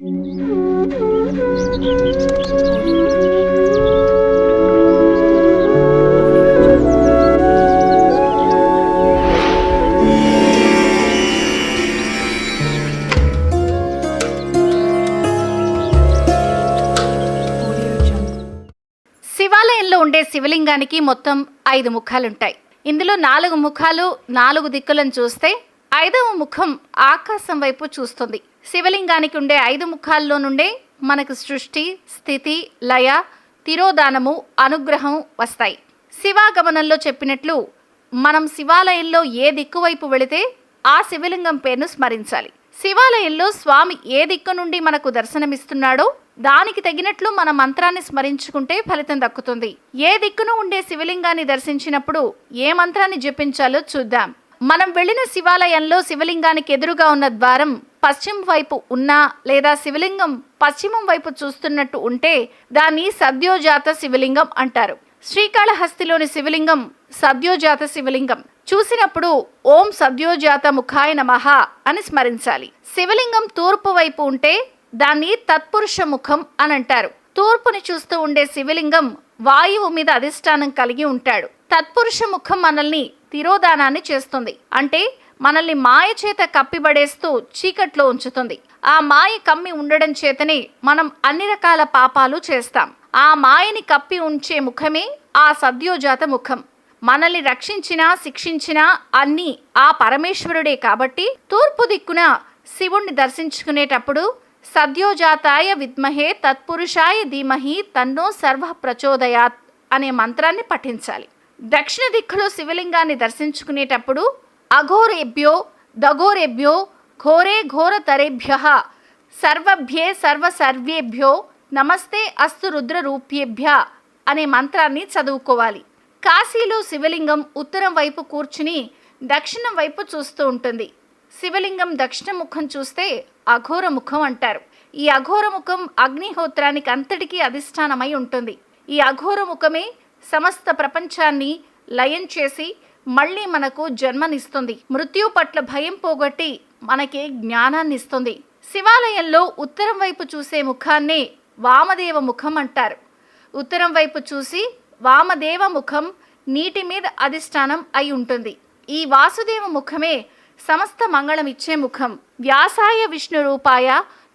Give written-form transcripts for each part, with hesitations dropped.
శివాలయంలో ఉండే శివలింగానికి మొత్తం 5 ముఖాలుంటాయి. ఇందులో 4 ముఖాలు 4 దిక్కులను చూస్తే 5వ ముఖం ఆకాశం వైపు చూస్తుంది. శివలింగానికి ఉండే 5 ముఖాల్లో నుండే మనకు సృష్టి, స్థితి, లయ, తిరోధానము, అనుగ్రహం వస్తాయి. శివాగమనంలో చెప్పినట్లు మనం శివాలయంలో ఏ దిక్కు వైపు వెళితే ఆ శివలింగం పేరును స్మరించాలి. శివాలయంలో స్వామి ఏ దిక్కు నుండి మనకు దర్శనమిస్తున్నాడో దానికి తగినట్లు మన మంత్రాన్ని స్మరించుకుంటే ఫలితం దక్కుతుంది. ఏ దిక్కును ఉండే శివలింగాన్ని దర్శించినప్పుడు ఏ మంత్రాన్ని జపించాలో చూద్దాం. మనం వెళ్ళిన శివాలయంలో శివలింగానికి ఎదురుగా ఉన్న ద్వారం పశ్చిమ వైపు ఉన్నా లేదా శివలింగం పశ్చిమం వైపు చూస్తున్నట్టు ఉంటే దాన్ని సద్యోజాత శివలింగం అంటారు. శ్రీకాళహస్తిలోని శివలింగం సద్యోజాత శివలింగం. చూసినప్పుడు ఓం సద్యోజాత ముఖాయ నమః అని స్మరించాలి. శివలింగం తూర్పు వైపు ఉంటే దాన్ని తత్పురుష ముఖం అని అంటారు. తూర్పుని చూస్తూ ఉండే శివలింగం వాయువు మీద అధిష్టానం కలిగి ఉంటాడు. తత్పురుష ముఖం మనల్ని తిరోధానాన్ని చేస్తుంది. అంటే మనల్ని మాయ చేత కప్పిబడేస్తూ చీకట్లో ఉంచుతుంది. ఆ మాయ కమ్మి ఉండడం చేతనే మనం అన్ని రకాల పాపాలు చేస్తాం. ఆ మాయని కప్పి ఉంచే ముఖమే ఆ సద్యోజాత ముఖం. మనల్ని రక్షించినా శిక్షించినా అన్నీ ఆ పరమేశ్వరుడే కాబట్టి తూర్పు దిక్కున శివుణ్ణి దర్శించుకునేటప్పుడు సద్యోజాతాయ విద్మహే తత్పురుషాయ ధీమహి తన్నో సర్వ ప్రచోదయాత్ అనే మంత్రాన్ని పఠించాలి. దక్షిణ దిక్కులో శివలింగాన్ని దర్శించుకునేటప్పుడు అఘోరేభ్యో దఘోరేభ్యో ఘోరే ఘోరతరేభ్యః సర్వభ్యే సర్వేభ్యో నమస్తే అస్తు రుద్ర రూప్యేభ్య అనే మంత్రాన్ని చదువుకోవాలి. కాశీలో శివలింగం ఉత్తరం వైపు కూర్చుని దక్షిణం వైపు చూస్తూ ఉంటుంది. శివలింగం దక్షిణ ముఖం చూస్తే అఘోర ముఖం అంటారు. ఈ అఘోర ముఖం అగ్నిహోత్రానికి అంతటికీ అధిష్టానమై ఉంటుంది. ఈ అఘోర ముఖమే సమస్త ప్రపంచాన్ని లయం చేసి మళ్ళీ మనకు జన్మనిస్తుంది. మృత్యు పట్ల భయం పోగొట్టి మనకి జ్ఞానాన్ని ఇస్తుంది. శివాలయంలో ఉత్తరం వైపు చూసే ముఖాన్నే వామదేవ ముఖం అంటారు. ఉత్తరం వైపు చూసి వామదేవ ముఖం నీటి మీద అధిష్టానం అయి ఉంటుంది. ఈ వాసుదేవ ముఖమే సమస్త మంగళం ఇచ్చే ముఖం. వ్యాసాయ విష్ణు రూపాయ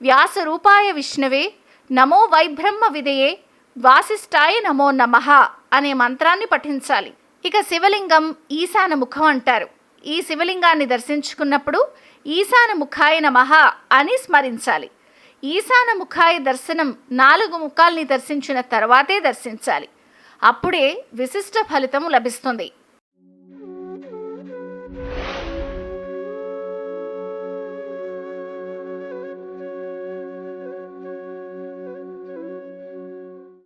వ్యాస రూపాయ విష్ణవే నమో వైబ్రహ్మ విదయే వాసిష్ఠాయ నమో నమః అనే మంత్రాన్ని పఠించాలి. ఇక శివలింగం ఈశాన ముఖం అంటారు. ఈ శివలింగాన్ని దర్శించుకున్నప్పుడు ఈశాన ముఖాయ నమః అని స్మరించాలి. ఈశాన ముఖాయ దర్శనం 4 ముఖాల్ని దర్శించిన తర్వాతే దర్శించాలి. అప్పుడే విశిష్ట ఫలితం లభిస్తుంది.